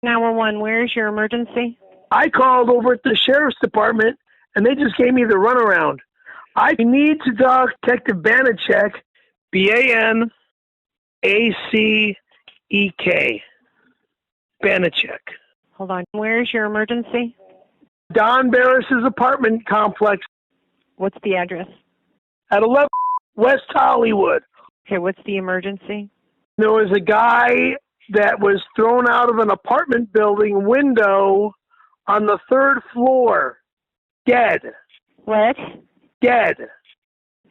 911, where's your emergency? I called over at the sheriff's department, and they just gave me the runaround. I need to talk to Detective Banachek, Banacek. Banachek. Hold on. Where's your emergency? Don Barris's apartment complex. What's the address? At 11 West Hollywood. Okay, what's the emergency? There was a guy that was thrown out of an apartment building window on the 3rd floor. Dead. What? Dead.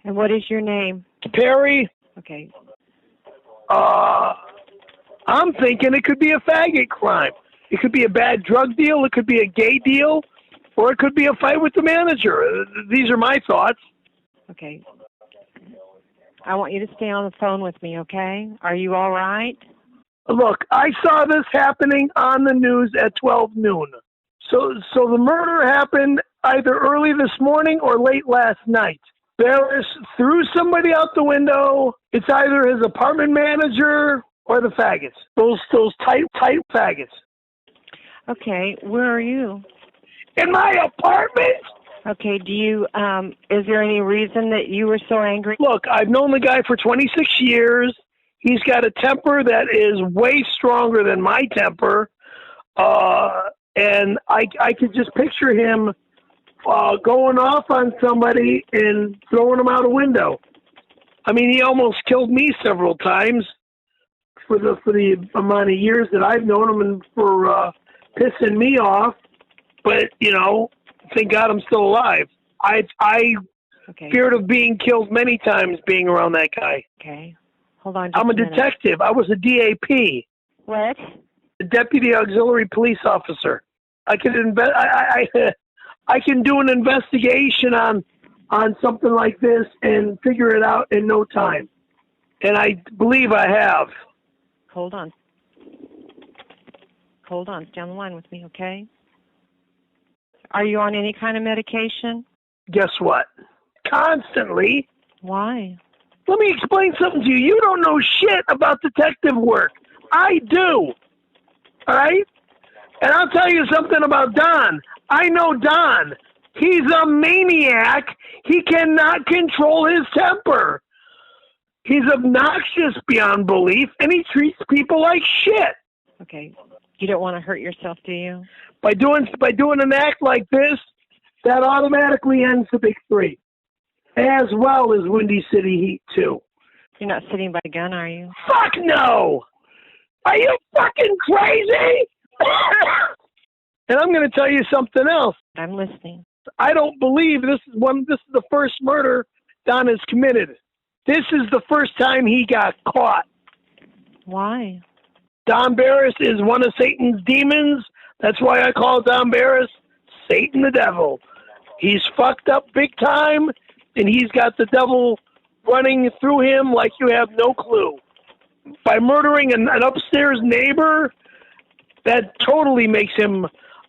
And what is your name? Perry. Okay. I'm thinking it could be a faggot crime. It could be a bad drug deal. It could be a gay deal. Or it could be a fight with the manager. These are my thoughts. Okay. I want you to stay on the phone with me, okay? Are you all right? Look, I saw this happening on the news at 12 noon. So the murder happened either early this morning or late last night. Barris threw somebody out the window. It's either his apartment manager or the faggots. Those tight faggots. Okay, where are you? In my apartment. Okay, do you, is there any reason that you were so angry? Look, I've known the guy for 26 years. He's got a temper that is way stronger than my temper. And I could just picture him going off on somebody and throwing him out a window. I mean, he almost killed me several times for the amount of years that I've known him and for pissing me off. But, you know, thank God I'm still alive. I feared of being killed many times being around that guy. Okay. Hold on. I'm a detective. I was a DAP. What? A deputy auxiliary police officer. I can I can do an investigation on something like this and figure it out in no time. And I believe I have. Hold on. Hold on. Stay on the line with me, okay? Are you on any kind of medication? Guess what? Constantly. Why? Let me explain something to you. You don't know shit about detective work. I do. All right? And I'll tell you something about Don. I know Don. He's a maniac. He cannot control his temper. He's obnoxious beyond belief, and he treats people like shit. Okay. You don't want to hurt yourself, do you? By doing an act like this, that automatically ends the big three, as well as Windy City Heat 2. You're not sitting by a gun, are you? Fuck no! Are you fucking crazy? And I'm going to tell you something else. I'm listening. I don't believe this is the first murder Don has committed. This is the first time he got caught. Why? Don Barris is one of Satan's demons. That's why I call Don Barris Satan the devil. He's fucked up big time, and he's got the devil running through him like you have no clue. By murdering an upstairs neighbor, that totally makes him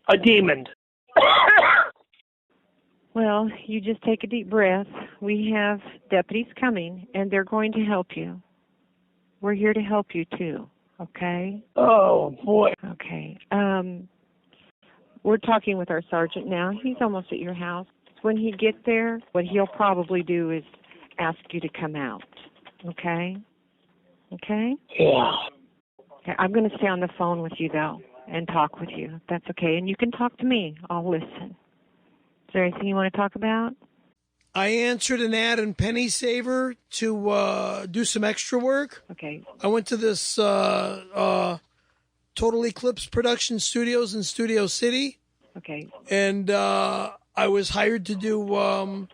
a demon. Well, you just take a deep breath. We have deputies coming, and they're going to help you. We're here to help you, too, okay? Oh, boy. Okay. We're talking with our sergeant now. He's almost at your house. When he gets there, what he'll probably do is ask you to come out, okay? Okay? Yeah. Okay, I'm going to stay on the phone with you, though, and talk with you. That's okay. And you can talk to me. I'll listen. Is there anything you want to talk about? I answered an ad in Penny Saver to do some extra work. Okay. I went to this Total Eclipse Production Studios in Studio City. Okay. And I was hired to do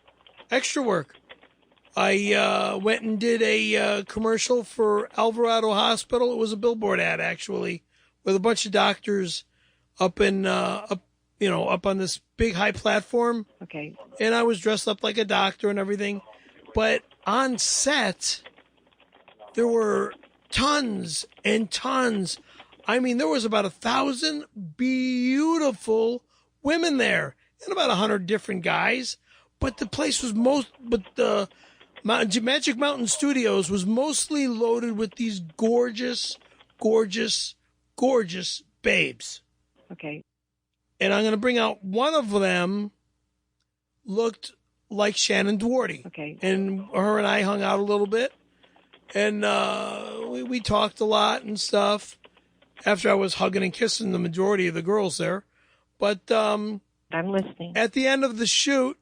extra work. I went and did a commercial for Alvarado Hospital. It was a billboard ad, actually, with a bunch of doctors up on this big high platform. Okay. And I was dressed up like a doctor and everything. But on set, there were tons and tons. I mean, there was about 1,000 beautiful women there and about 100 different guys. But the place was the Magic Mountain Studios was mostly loaded with these gorgeous, gorgeous, gorgeous babes. Okay. And I'm going to bring out one of them looked like Shannon Duarte. Okay. And her and I hung out a little bit. And we talked a lot and stuff after I was hugging and kissing the majority of the girls there. But I'm listening. at the end of the shoot,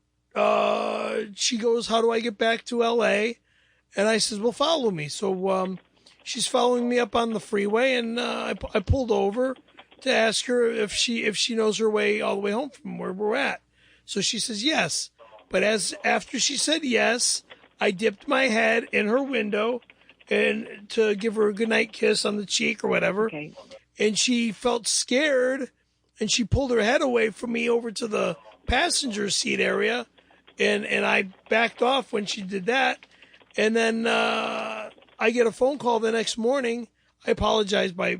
she goes, how do I get back to L.A.? And I says, well, follow me. So she's following me up on the freeway, and I pulled over to ask her if she knows her way all the way home from where we're at. So she says yes. But after she said yes, I dipped my head in her window and to give her a goodnight kiss on the cheek or whatever. Okay. And she felt scared, and she pulled her head away from me over to the passenger seat area, and I backed off when she did that. And then I get a phone call the next morning. I apologize by,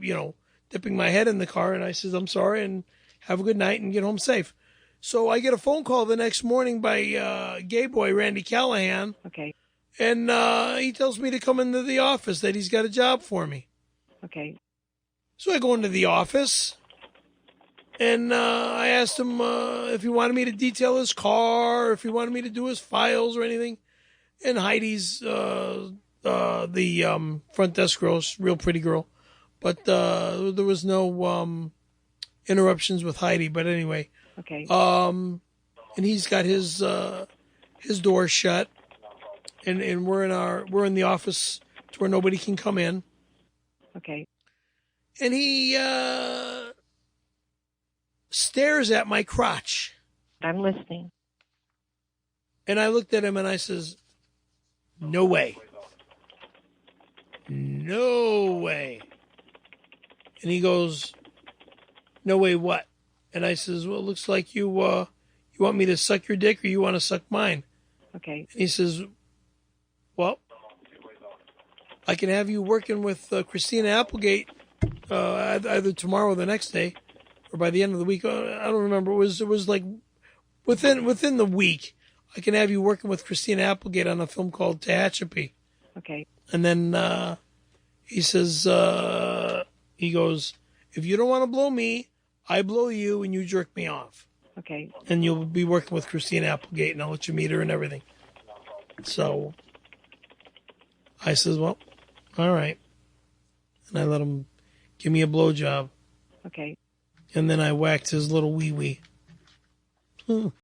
dipping my head in the car, and I says, I'm sorry, and have a good night and get home safe. So I get a phone call the next morning by gay boy Randy Callahan. Okay. And he tells me to come into the office, that he's got a job for me. Okay. So I go into the office, and I asked him if he wanted me to detail his car, if he wanted me to do his files or anything. And Heidi's the front desk girl, real pretty girl. But there was no interruptions with Heidi. But anyway. Okay. And he's got his door shut, and we're in the office to where nobody can come in. Okay. And he stares at my crotch. I'm listening. And I looked at him and I says, no way. No way. And he goes, no way what? And I says, well, it looks like you want me to suck your dick or you want to suck mine. Okay. And he says, well, I can have you working with Christina Applegate either tomorrow or the next day or by the end of the week. I don't remember. It was like within the week. I can have you working with Christina Applegate on a film called Tehachapi. Okay. And then he says, he goes, if you don't want to blow me, I blow you and you jerk me off. Okay. And you'll be working with Christina Applegate and I'll let you meet her and everything. So I says, well, all right. And I let him give me a blowjob. Okay. And then I whacked his little wee-wee.